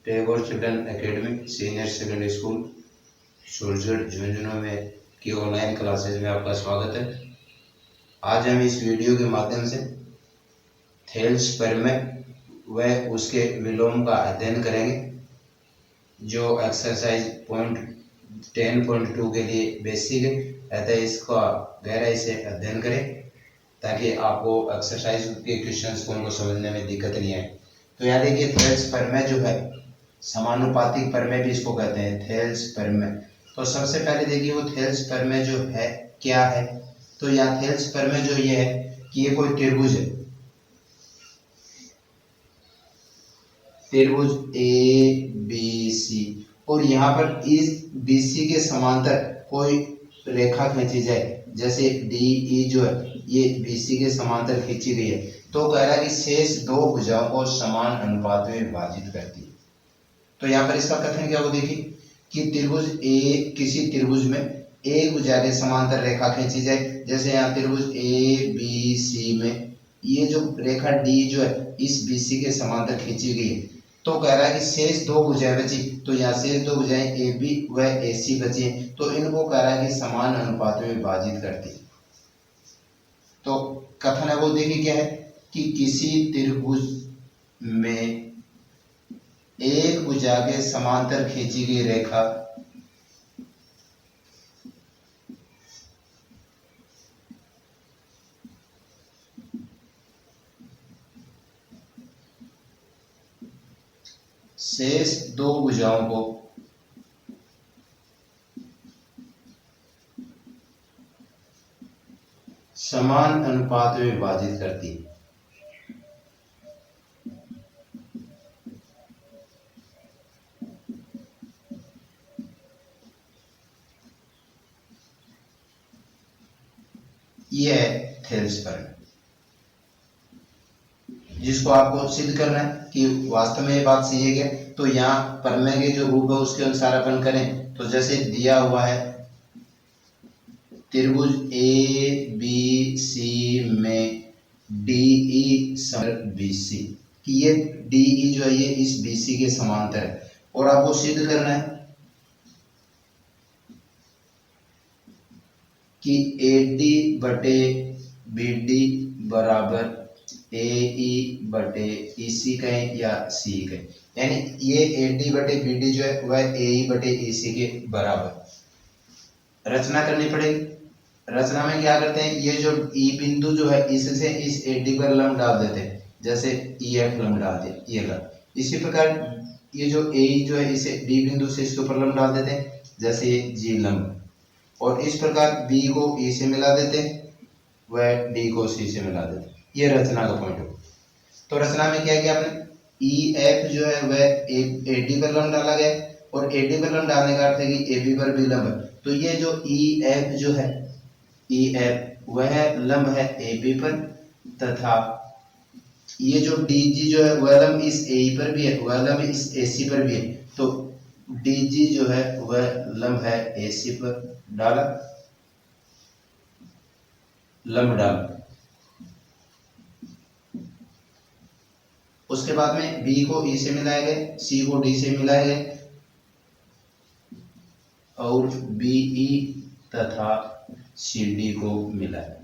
Tagore children academy senior secondary school Surjat Jhunjhunu में की online classes में आपका स्वागत है। आज हम इस वीडियो के माध्यम से थेल्स प्रमेय व उसके विलोम का अध्ययन करेंगे, जो एक्सरसाइज पॉइंट 10.2 के लिए बेसिक है। अतः इसका गहराई से अध्ययन करें ताकि आपको एक्सरसाइज के क्वेश्चंस को समझने में दिक्कत नहीं आए। तो यहाँ देखिए, थेल्स प्रमेय जो है, समानुपातिक प्रमेय भी इसको कहते हैं, थेल्स प्रमेय। तो सबसे पहले देखिए वो थेल्स प्रमेय जो है क्या है। तो यहाँ थेल्स प्रमेय जो ये है कि ये कोई त्रिभुज है, त्रिभुज ए बी सी, और यहाँ पर इस बी सी के समांतर कोई रेखा खींची जाए, जैसे डी ई जो है ये बी सी के समांतर खींची गई है, तो कह रहा है कि शेष दो भुजाओं को समान अनुपात में विभाजित करती है। तो यहाँ पर इसका कथन क्या हो, देखिए कि त्रिभुज ए, किसी त्रिभुज में एक भुजा के समांतर रेखा खींची जाए, जैसे यहाँ त्रिभुज ए बी सी में ये जो रेखा डी जो है इस बी सी के समांतर खींची गई है, तो कह रहा है कि शेष दो भुजाएं बची। तो यहाँ शेष दो भुजाएं ए बी व ए सी बची हैं, तो इनको कह रहा है कि समान अनुपात में विभाजित करती है। तो कथन है वो देखिए क्या है कि किसी त्रिभुज में एक भुजा के समांतर खींची गई रेखा शेष दो भुजाओं को समान अनुपात में विभाजित करती है। यह है थेल्स प्रमेय, जिसको आपको सिद्ध करना है कि वास्तव में ये बात सही है क्या। तो यहाँ प्रमेय के जो रूप है उसके अनुसार अपन करें, तो जैसे दिया हुआ है त्रिभुज ए बी सी में डी ई बी सी, कि ये डी ई जो है ये इस बी सी के समांतर है, और आपको सिद्ध करना है कि ए डी बटे बी डी बराबर ए ई बटे ई सी कहें या सी कहें, यानी ये ए डी बटे बी डी जो है वह ए ई बटे ई सी के बराबर रचना करनी पड़ेगी। रचना में क्या करते हैं, ये जो ई बिंदु जो है इससे इस ए डी पर लंब डाल देते हैं, जैसे ई एफ लंब डालते हैं, ये लंब। इसी प्रकार ये जो ए ई जो है इसे डी बिंदु से इसके ऊपर लंब डाल देते हैं, जैसे ये जी लंब। और इस प्रकार बी को ई से मिला देते हैं, वह डी को सी से मिला देते हैं। ये रचना का पॉइंट है। तो रचना में क्या किया आपने, ई एफ जो है वह ए डी पर लंब डाला गया, और ए डी पर लंब डालने का अर्थ है कि ए बी पर भी लंब है। तो ये जो ई एफ जो है, ई एफ वह लंब है ए बी पर, तथा ये जो डी जी जो है वह लंब इस ए ई पर भी है, वह लंब इस ए सी पर भी है। तो डी जी जो है वह लंब है ए सी पर, डाला लंब डाला। उसके बाद में बी को ई से मिलाए गए, सी को डी से मिलाए गए, और बी ई तथा सी डी को मिलाए।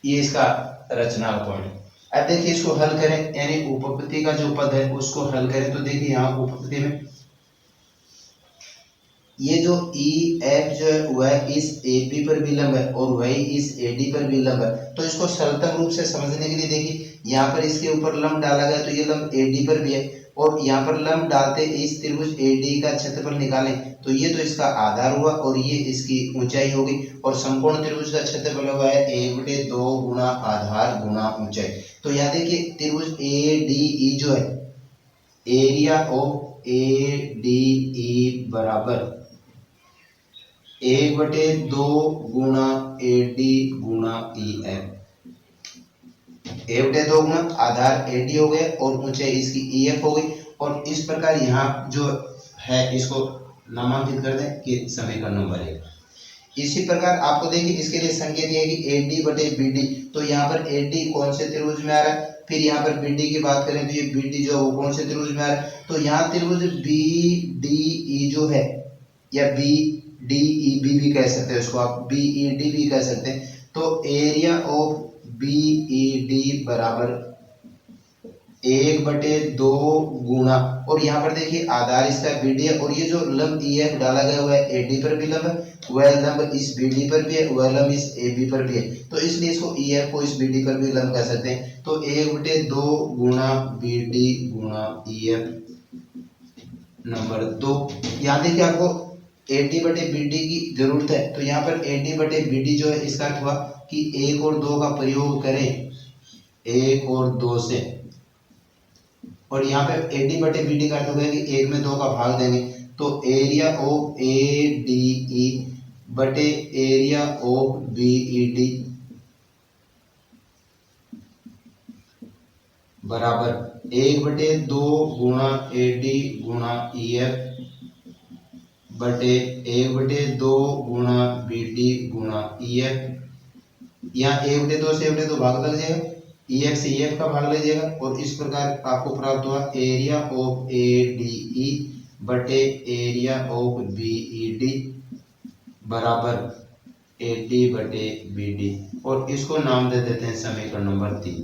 ये इसका रचना का पॉइंट है। अब देखिए इसको हल करें, यानी उपपत्ति का जो पद है उसको हल करें। तो देखिए यहाँ उपपत्ति में ये जो ई एफ जो है वह इस ए बी पर भी लंब है और वही इस ए डी पर भी लंब है। तो इसको सरलतम रूप से समझने के लिए देखिए, यहाँ पर इसके ऊपर लंब डाला गया तो ये लंब ए डी पर भी है, और यहाँ पर लंब डालते इस त्रिभुज ए डी का क्षेत्रफल निकालें तो ये तो इसका आधार हुआ और ये इसकी ऊंचाई होगी, और संपूर्ण त्रिभुज का क्षेत्रफल हुआ है 1/2 गुना आधार गुना ऊंचाई। तो यहाँ देखिए त्रिभुज ए डी ई जो है, area of a d e बराबर 1/2 गुना ए डी गुना ई एफ। 1/2 गुना आधार ए डी हो गया और ऊंचाई इसकी ई एफ हो गई। और इस प्रकार यहाँ जो है इसको नामांकित कर दें कि समीकरण नंबर 1। इसी प्रकार आपको देखिए इसके लिए संकेत है कि ए डी बटे बी डी। तो यहाँ पर ए डी कौन से त्रिभुज में आ रहा है, फिर यहाँ पर BD की बात करें तो ये BD जो है वो कौन से त्रिभुज में आ रहा है, तो यहाँ त्रिभुज BDE जो है, या BDEB भी कह सकते हैं इसको आप, BED भी कह सकते हैं। तो एरिया ऑफ BED बराबर 1/2 गुणा, और यहाँ पर देखिए आधार इसका BD है, और ये जो लंब EF डाला गया हुआ है AD पर भी लंब है, वह लंब इस BD पर भी है, वह लंब इस AB पर भी है, तो इसलिए इसको EF को इस BD पर भी लंब कह सकते हैं। तो 1/2 गुणा BD गुणा EF नंबर 2। यहाँ देखिए आपको AD/BD की जरूरत है, तो यहाँ पर AD/BD जो है इसका अर्थ हुआ कि 1 और 2 का प्रयोग करें 1 और 2 से, और यहाँ पे AD/BD का अर्थ हो गया कि 1 में 2 का भाग देंगे, तो एरिया ऑफ ADE बटे एरिया ऑफ BED बराबर 1/2 गुणा AD गुणा EF बटे 1/2 गुणा BD गुणा EF। यहाँ 1/2 से 1/2 भाग लग जाएगा, EF से EF का भाग लग जाएगा, और इस प्रकार आपको प्राप्त हुआ एरिया ऑफ ADE बटे एरिया ऑफ BED बराबर AD/BD, और इसको नाम दे देते हैं समीकरण नंबर 3।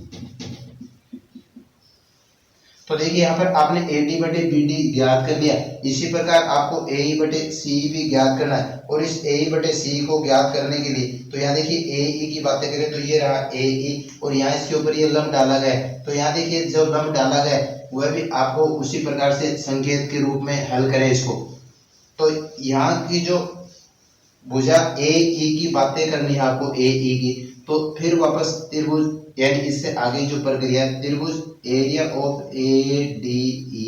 तो देखिए यहाँ पर आपने AD/BD ज्ञात कर लिया, इसी प्रकार आपको AE/CE भी ज्ञात करना है, और इस AE/CE को ज्ञात करने के लिए तो यहाँ देखिए AE की बातें करें तो ये रहा AE, और यहाँ इसके ऊपर ये लंब डाला गया है, तो यहाँ देखिए जो लंब डाला गया है वह भी आपको उसी प्रकार से संकेत के रूप में हल करें इसको। तो यहाँ की जो भुजा AE की बातें करनी है आपको AE की, तो फिर वापस त्रिभुज, यानी इससे आगे जो प्रक्रिया है त्रिभुज एरिया ऑफ ADE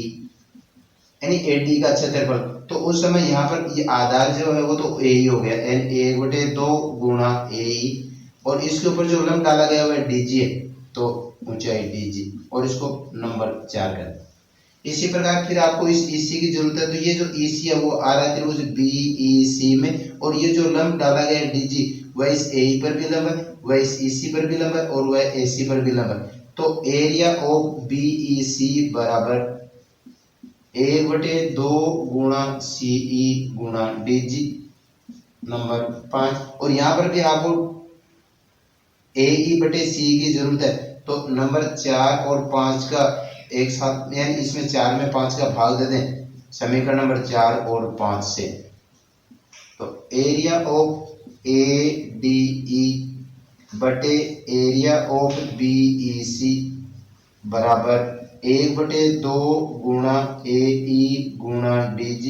यानी AD का क्षेत्रफल, तो उस समय यहाँ पर ये आधार जो है वो तो AE हो गया, यानी 1/2 गुणा AE, और इसके ऊपर जो लंब डाला गया हुआ है DG है, तो ऊंचाई DG, और इसको नंबर 4 कर। इसी प्रकार फिर आपको इस EC की जरूरत है, तो ये जो EC है वो आ रहा है त्रिभुज BEC में, और ये जो लंब डाला गया है DG वह इस AE पर भी लंब है, वह इस EC पर भी लंब है, और वह AC पर भी लंब है। तो एरिया ऑफ BEC बराबर 1/2 गुणा CE गुणा DG नंबर 5, और यहाँ पर भी आपको AE/CE की जरूरत है, तो नंबर 4 और 5 का एक साथ, यानी इसमें 4 में 5 का भाग दे दें समीकरण नंबर 4 और 5 से। तो एरिया ऑफ ADE बटे एरिया ऑफ BEC बराबर 1/2 गुणा AE गुणा DG,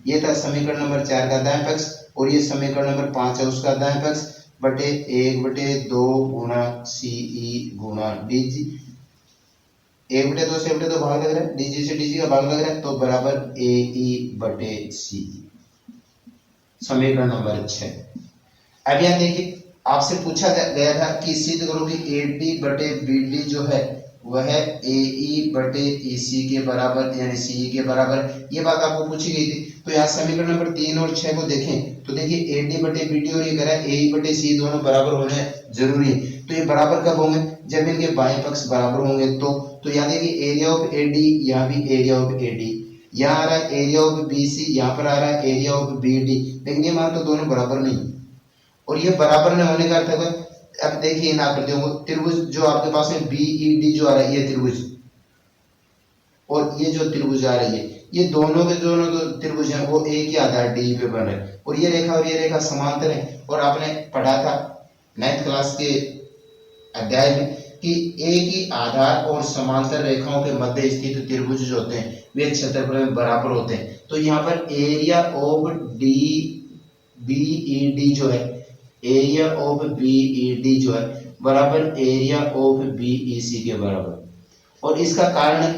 ये था समीकरण नंबर 4 का दायां पक्ष, और ये समीकरण नंबर 5 है उसका दायां पक्ष, बटे 1/2 गुणा CE गुणा DG। 1/2 से 1/2 भाग लग रहा है, DG से DG का भाग लग रहा है, तो बराबर AE/CE, समीकरण नंबर 6। अब यहाँ देखिए आपसे पूछा गया था कि सिद्ध करो कि AD/BD जो है वह AE/EC के बराबर, यानी CE के बराबर, ये बात आपको पूछी गई थी। तो यहाँ समीकरण नंबर 3 और 6 को देखें तो देखिए AD/BD और ये कह रहा है AE/CE दोनों बराबर होने जरूरी है। तो ये बराबर कब होंगे, जब इनके बाएं पक्ष बराबर होंगे। तो यहाँ देखिए एरिया ऑफ AD, यहाँ भी एरिया ऑफ AD, यहाँ आ रहा है एरिया ऑफ BC, यहाँ पर आ रहा है एरिया ऑफ BD, लेकिन ये मान तो दोनों बराबर नहीं, और ये बराबर न होने का अर्थ है, अब देखिए इन आकृतियों को, त्रिभुज जो आपके पास में BED जो आ रहा है ये त्रिभुज, और ये जो त्रिभुज आ रही है, ये दोनों के दोनों जो त्रिभुज हैं वो एक ही आधार DE पे बन रहे हैं, और ये रेखा समांतर है। और आपने पढ़ा था 9th क्लास के अध्याय में कि एक ही आधार और समांतर रेखाओं के मध्य स्थित त्रिभुज जो होते हैं वे क्षेत्रफल में बराबर होते हैं। तो यहाँ पर एरिया ऑफ BED जो है, एरिया ऑफ BED जो है बराबर एरिया ऑफ BEC के बराबर, और इसका कारण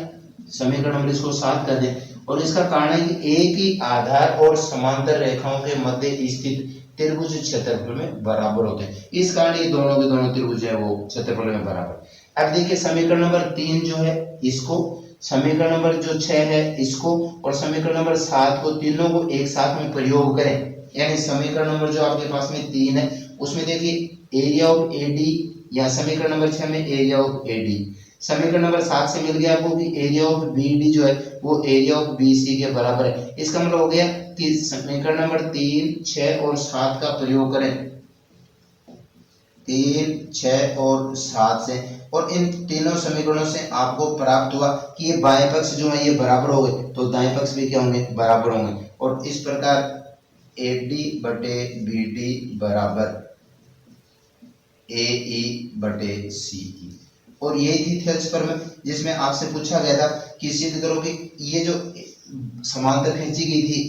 समीकरण नंबर इसको 7 कर दें, और इसका कारण है कि एक ही आधार और समांतर रेखाओं के मध्य स्थित त्रिभुज क्षेत्रफल में बराबर होते हैं, इस कारण ये दोनों के दोनों त्रिभुज है वो क्षेत्रफल में बराबर। अब देखिए समीकरण नंबर 3 जो है इसको, समीकरण नंबर जो 6 है इसको, और समीकरण नंबर 7 को, तीनों को एक साथ में प्रयोग करें, यानी समीकरण नंबर जो आपके पास में 3 है उसमें देखिए एरिया ऑफ AD, या समीकरण नंबर 6 में एरिया ऑफ AD, समीकरण नंबर 7 से मिल गया आपको कि एरिया ऑफ BD जो है वो एरिया ऑफ BC के बराबर है। इसका मतलब हो गया कि समीकरण नंबर 3, 6 और 7 का प्रयोग करें, 3, 6 और 7 से, और इन तीनों समीकरणों से आपको प्राप्त हुआ कि ये बाएं पक्ष जो है ये बराबर हो गए, तो दाएं पक्ष भी क्या होंगे, बराबर होंगे। और इस प्रकार AD बटे BD बराबर AE बटे CE। और यही थी थेल्स प्रमेय जिसमें आपसे पूछा गया था कि सिद्ध करो कि ये जो समांतर खींची गई थी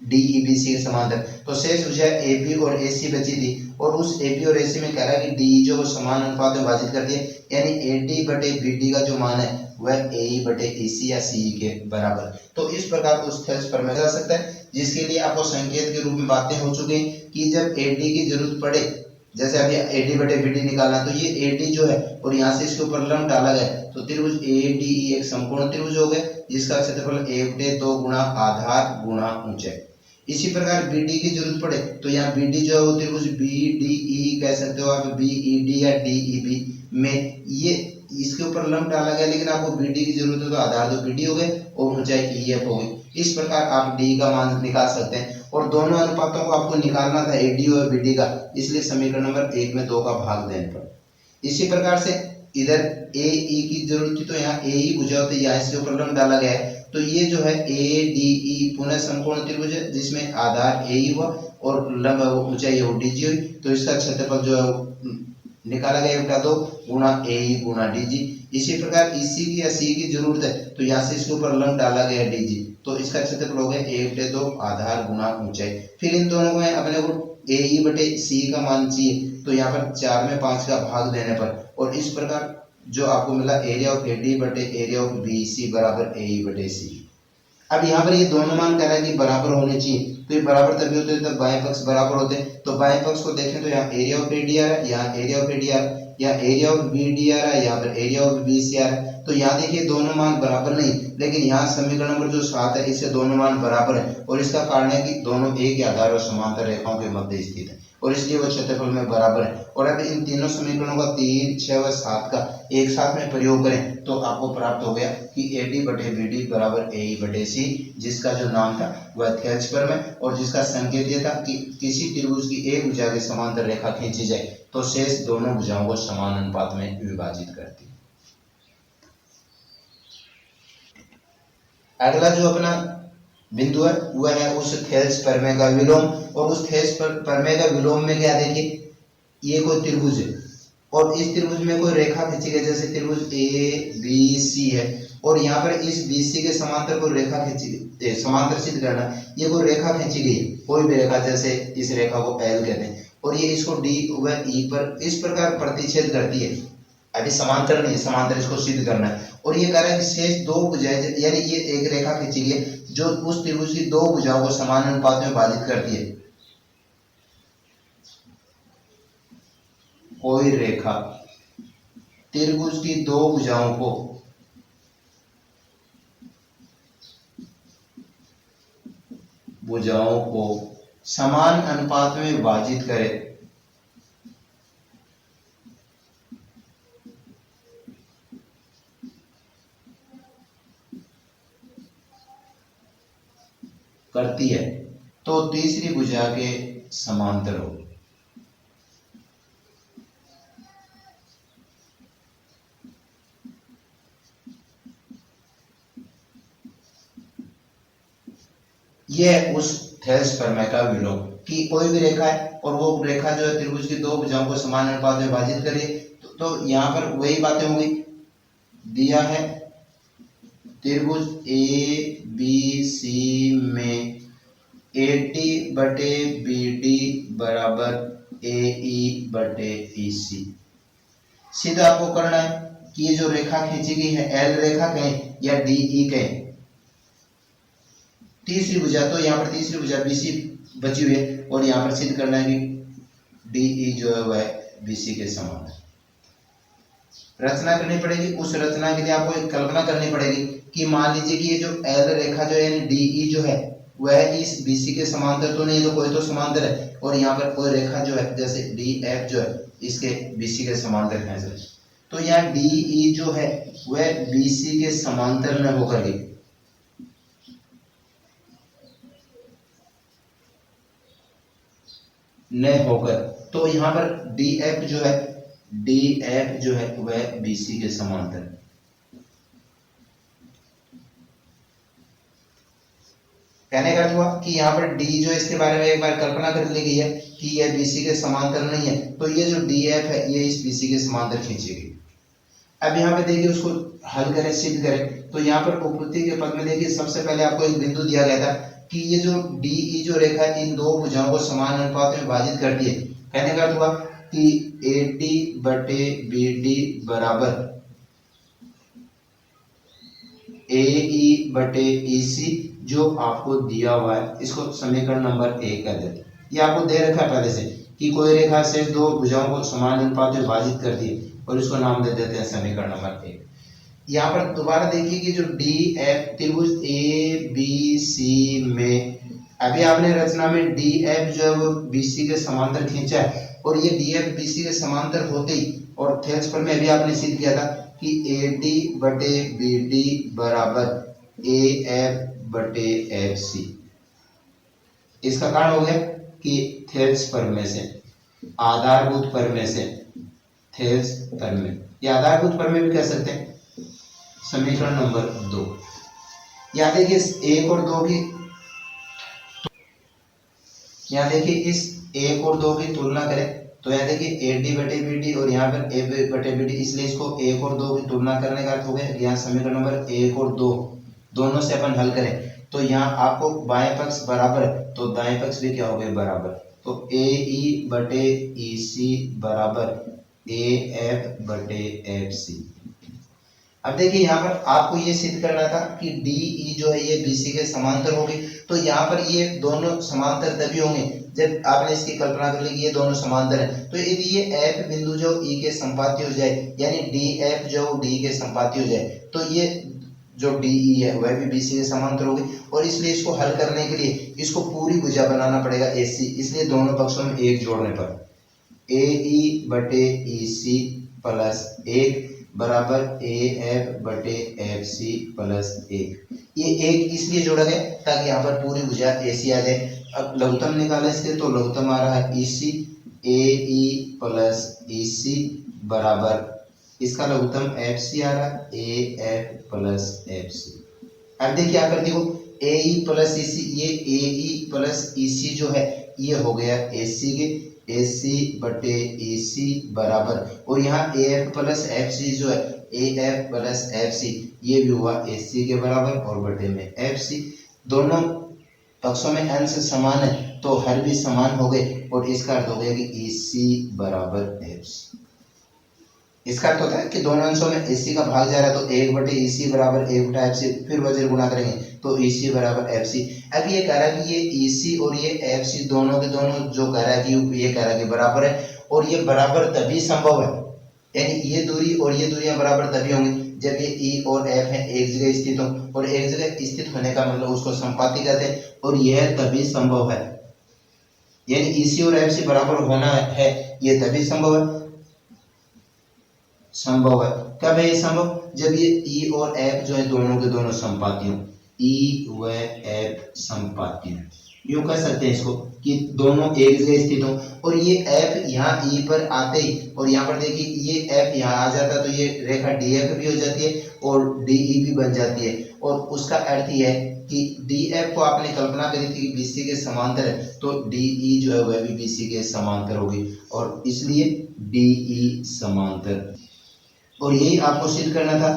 DEBC के समांतर, तो शेष भुजा AB और AC बची थी, और उस AB और AC में कह रहा है कि DE जो समान अनुपात में विभाजित कर दिए, यानी AD बटे BD का जो मान है वह AE बटे EC या CE के बराबर। तो इस प्रकार उस थेल्स प्रमेय जा सकता है, जिसके लिए आपको संकेत के रूप में बातें हो चुकी हैं कि जब AD की जरूरत पड़े, जैसे अभी AD बटे BD निकालना, तो ये AD जो है और यहाँ से इसके ऊपर लंब डाला गया, तो त्रिभुज ADE एक समकोण त्रिभुज हो गया जिसका क्षेत्रफल 1/2 गुणा आधार गुणा ऊंचाई। इसी प्रकार BD की जरूरत पड़े तो यहाँ BD जो है वो त्रिभुज BDE कह सकते हो आप, BED या DEB में ये इसके ऊपर लंब डाला गया, लेकिन आपको BD की जरूरत है तो आधार तो BD हो गए और ऊंचाई EF हो गई। इस प्रकार आप D का मान निकाल सकते हैं, और दोनों अनुपातों को आपको निकालना था AD और BD का, इसलिए समीकरण नंबर 1 में 2 का भाग देने पर। इसी प्रकार से इधर AE की जरूरत थी तो यहाँ AE भुजा होती है, यहाँ इसके ऊपर लंब डाला गया है, तो ये जो है ADE पुनः समकोण त्रिभुज है जिसमें आधार AE हुआ और लंब ऊंचाई है वो DG हुई, तो इसका क्षेत्रफल जो है निकाला गया 1/2 गुणा AE गुणा DG। इसी प्रकार EC की या C की जरूरत है तो यहाँ से इसके ऊपर लंब डाला गया DG, तो इसका क्षेत्रफल हो गया 1/2 आधार गुणा ऊंचाई। फिर इन दोनों में अपने को AE बटे C का मान चाहिए, तो यहाँ पर 4 में 5 का भाग देने पर, और इस प्रकार जो आपको मिला एरिया ऑफ AD बटे एरिया ऑफ BC बराबर AE बटे C। अब यहाँ पर ये दोनों मान कह रहा है कि बराबर होने चाहिए, तो ये बराबर तभी होते हैं तब बाएं पक्ष बराबर होते हैं। तो बाएं पक्ष को देखें तो यहाँ एरिया ऑफ AD आ रहा है, यहाँ एरिया ऑफ AD आ रहा है, यहाँ एरिया ऑफ BD आ रहा है, यहाँ पर एरिया ऑफ BC आ रहा है। तो यहाँ देखिए दोनों मान बराबर नहीं, लेकिन यहाँ समीकरण नंबर जो 7 है इससे दोनों मान बराबर है, और इसका कारण है कि दोनों एक ही आधार और समांतर रेखाओं के मध्य स्थित है, और इसलिए वो क्षेत्रफल में बराबर है। और अब इन तीनों समीकरणों का 3, 6 व 7 का एक साथ में प्रयोग करें तो आपको प्राप्त हो गया कि AD बटे BD बराबर AE बटे C, जिसका जो नाम था वह थेल्स प्रमेय, और जिसका संकेत यह था कि किसी त्रिभुज की एक भुजा की समांतर रेखा खींची जाए तो शेष दोनों भुजाओं को समान अनुपात में विभाजित करती है। अगला जो अपना बिंदु है वह है उस थेल्स प्रमेय का विलोम, और उस थेल्स प्रमेय का विलोम में क्या देखिए, ये कोई त्रिभुज है और इस त्रिभुज में कोई रेखा खींची गई, जैसे त्रिभुज ABC है, और यहाँ पर इस BC के समांतर कोई रेखा खींची गई, समांतर सिद्ध करना, ये कोई रेखा खींची गई, कोई भी रेखा, जैसे इस रेखा को L कहते हैं, और ये इसको D व E पर इस प्रकार प्रतिच्छेद करती है। अभी समांतर नहीं, समांतर इसको सिद्ध करना है, और ये कह रहा है कि शेष दो भुजाएं, यानी ये एक रेखा खींची गई जो उस त्रिभुज की दो भुजाओं को समान अनुपात में विभाजित करती है। कोई रेखा त्रिभुज की दो भुजाओं को समान अनुपात में विभाजित करे, करती है, तो तीसरी भुजा के समांतर हो। यह उस थेल्स प्रमेय का विलोम कि कोई भी रेखा है और वो रेखा जो है त्रिभुज की दो भुजाओं को समान अनुपात में विभाजित करे, तो यहाँ पर वही बातें होंगी। दिया है त्रिभुज ABC में AD बटे BD बराबर AE बटे EC। सीधा आपको करना है कि ये जो रेखा खींची गई है L रेखा कहें या DE कहें, तीसरी भुजा, तो यहाँ पर तीसरी भुजा BC बची हुई है, और यहाँ पर सिद्ध करना है कि DE जो है वह BC के समान है। रचना करनी पड़ेगी, उस रचना के लिए आपको एक कल्पना करनी पड़ेगी कि मान लीजिए कि ये जो L रेखा जो है यानी DE जो है वह इस BC के समांतर तो नहीं, तो कोई तो समांतर है, और यहाँ पर कोई रेखा जो है जैसे DF जो है इसके BC के समांतर खींच रहे, तो यहाँ डी ई जो है वह बी सी के समांतर में होकर के न होकर, तो यहाँ पर डी एफ जो है वह बी सी के समांतर। कहने का अर्थ हुआ कि यहाँ पर डी जो इसके बारे में एक बार कल्पना कर ली गई है कि यह बीसी के समांतर नहीं है, तो ये जो डी एफ है ये इस बीसी के समांतर खींची गई। अब यहाँ पे देखिए उसको हल करें, सिद्ध करें। तो यहाँ पर उपपत्ति के पद में देखिए सबसे पहले आपको एक बिंदु दिया गया था कि ये जो डी ई जो रेखा है इन दो भुजाओं को समान अनुपात में विभाजित करती है। कहने का अर्थ हुआ कि ए डी बटे बी डी बराबर ए ई बटे ई सी जो आपको दिया हुआ है, इसको समीकरण नंबर 1 कह देते हैं। ये आपको दे रखा है पहले से कि कोई रेखा से दो भुजाओं को समान अनुपात में विभाजित करती है और इसको नाम दे देते हैं समीकरण नंबर 1। यहाँ पर दोबारा देखिए कि जो डी एफ त्रिभुज ए बी सी में अभी आपने रचना में डी एफ जो है वो बी सी के समांतर खींचा है और ये डी एफ बी सी के समांतर होते ही और थेल्स पर में अभी आपने सिद्ध किया था कि ए डी बटे बी डी बराबर ए एफ बटे एफ सी। इसका कारण हो गया कि थेल्स प्रमेय से, आधारभूत प्रमेय से, थेल्स प्रमेय या आधारभूत प्रमेय भी कह सकते हैं। समीकरण नंबर 2 यहाँ देखिए 1 और 2 की, यहाँ देखिए इस 1 और 2 की तुलना करें तो यहाँ देखिए ए डी बटे बी डी और यहाँ पर ए बटे बी डी, इसलिए इसको 1 और 2 की तुलना करने का अर्थ हो गया। यहाँ समीकरण नंबर 1 और 2 दोनों से अपन हल करें तो यहाँ आपको बाएं पक्ष बराबर है तो दाएं पक्ष भी क्या हो गए बराबर, तो ए ई बटे ई सी बराबर ए एफ बटे एफ सी। अब देखिए यहाँ पर आपको ये सिद्ध करना था कि डी ई जो है ये बी सी के समांतर होगी, तो यहाँ पर ये दोनों समांतर तभी होंगे जब आपने इसकी कल्पना कर ली कि ये दोनों समांतर हैं। तो यदि ये एफ बिंदु जो ई के संपाती हो जाए यानी डी एफ जो डी के संपाती हो जाए तो ये जो डी ई है वह भी बी सी के समांतर होगी और इसलिए इसको हल करने के लिए इसको पूरी भुजा बनाना पड़ेगा ए सी। इसलिए दोनों पक्षों में 1 जोड़ने पर ए ई बटे ई सी प्लस 1 बराबर ए एफ बटे एफ सी प्लस 1। ये 1 इसलिए जोड़ा गया ताकि यहाँ पर पूरी भुजा ए सी आ जाए। अब लघुत्तम निकाला इसके तो लघुत्तम आ रहा है ई सी, ए ई प्लस ई सी बराबर इसका लघुत्तम एफ सी आ रहा है A F plus F C. अब देखिए क्या कर देखो ए ई प्लस ई सी, ये ए ई प्लस ई सी जो है ये हो गया ए सी के, ए सी बटे ई सी बराबर और यहाँ A F plus F C जो है A F plus F C ये भी हुआ ए सी के बराबर और बटे में एफ सी। दोनों पक्षों में अंश समान है तो हर भी समान हो गए और इसका अर्थ हो गया कि ई सी बराबर एफ सी। इसका अर्थ होता है कि दोनों अंशों में AC का भाग जा रहा है तो 1 बटे EC बराबर 1 बटा एफ सी, फिर वज्र गुणा करेंगे तो EC बराबर एफ सी। अब ये कह रहा है कि ये EC और ये एफ सी दोनों के दोनों जो कह रहा है कि ये कह रहा है कि बराबर है और ये बराबर तभी संभव है, यानी ये दूरी और ये दूरियां बराबर तभी होंगी जब ये E और F है एक जगह स्थित हो और एक जगह स्थित होने का मतलब उसको संपाती कहते हैं और यह तभी संभव है, यानी EC और एफ सी बराबर होना है ये तभी संभव है। कब है ये संभव? जब ये E और F जो है दोनों के दोनों संपाती हो, E व F संपाती हो। यूं कह सकते हैं इसको कि दोनों एक जगह स्थित हो और ये F यहाँ E पर आते ही और यहाँ पर देखिए ये F यहाँ आ जाता है तो ये रेखा DF भी हो जाती है और DE भी बन जाती है और उसका अर्थ ये है कि DF को आपने कल्पना करी थी कि BC के समांतर है तो DE जो है वह भी BC के समांतर होगी और इसलिए DE समांतर। और यही आपको सिद्ध करना था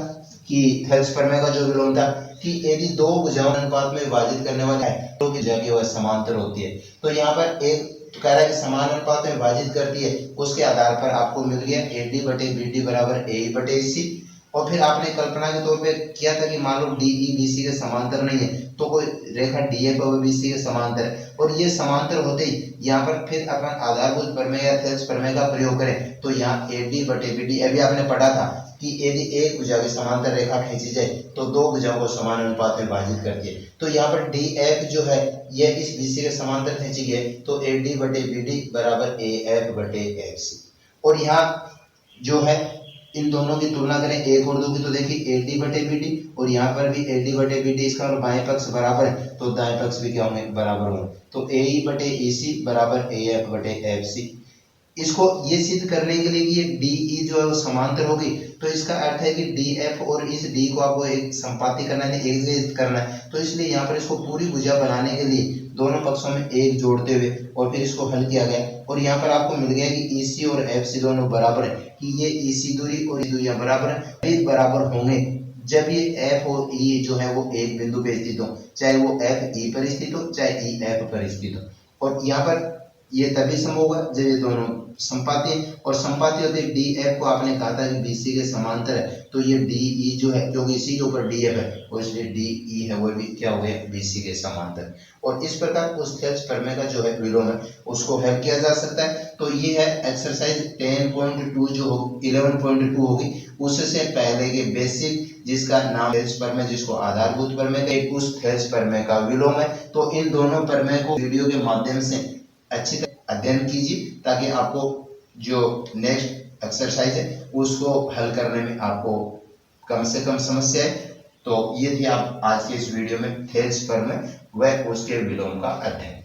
कि थेल्स प्रमेय का जो विलोम था कि यदि दो भुजाओं अनुपात में विभाजित करने वाला है तो भुजा की वह समांतर होती है। तो यहाँ पर एक कह रहा है कि समान अनुपात में विभाजित करती है, उसके आधार पर आपको मिल गया AD बटे BD बराबर AE बटे AC और फिर आपने कल्पना के तौर पे किया था कि मान लो DE BC के समांतर नहीं है तो कोई रेखा DF और BC के समांतर है और ये समांतर होते ही यहाँ पर फिर अपन आधारभूत प्रमेय या थेल्स प्रमेय का प्रयोग करें तो यहाँ AD बटे BD अभी आपने पढ़ा था कि यदि एक भुजा की समांतर रेखा खींची जाए तो दो भुजाओं को समान अनुपात में विभाजित करती है। तो यहाँ पर DF जो है यह इस BC के समांतर खींची गई तो AD बटे BD बराबर AF बटे FC और यहाँ जो है इन दोनों की तुलना करें एक और दो की, तो देखिए AD बटे BD, और यहाँ पर भी AD बटे BD, इसका मतलब बाएं पक्ष बराबर है तो दाएं पक्ष भी क्या होंगे, बराबर होंगे। तो AE बटे EC बराबर AF बटे FC। इसको ये सिद्ध करने के लिए कि ये DE जो है वो समांतर होगी, तो इसका अर्थ है कि DF और इस D को आपको एक संपाती करना है, एक जगह करना है। तो इसलिए यहाँ पर इसको पूरी भुजा बनाने के लिए दोनों पक्षों में एक जोड़ते हुए और फिर इसको हल किया गया, और यहाँ पर आपको मिल गया कि EC और FC दोनों बराबर है, कि ये EC दूरी और ये दूरियां बराबर है। ये बराबर होंगे जब ये F और E जो है वो एक बिंदु पे स्थित हो, चाहे वो F E पर स्थित हो चाहे E F पर स्थित हो। और यहाँ पर ये तभी संभव होगा जब ये दोनों संपाती, और संपाती होते DF को आपने कहा था कि BC के समांतर है, तो ये DE जो है क्योंकि इसी के ऊपर DF है और इसलिए DE है वो भी क्या हो गया, BC के समांतर। और इस प्रकार उस थेल्स प्रमेय का जो है विलोम है उसको हल किया जा सकता है। तो ये है एक्सरसाइज 10.2 जो 11.2 होगी, उससे पहले के बेसिक जिसका नाम थेल्स प्रमेय, जिसको आधारभूत प्रमेय, उस थेल्स प्रमेय का विलोम है। तो इन दोनों प्रमेय को वीडियो के माध्यम से अच्छी तरह अध्ययन कीजिए ताकि आपको जो नेक्स्ट एक्सरसाइज है उसको हल करने में आपको कम से कम समस्या है। तो ये थी आप आज के इस वीडियो में थेल्स प्रमेय व उसके विलोम का अध्ययन।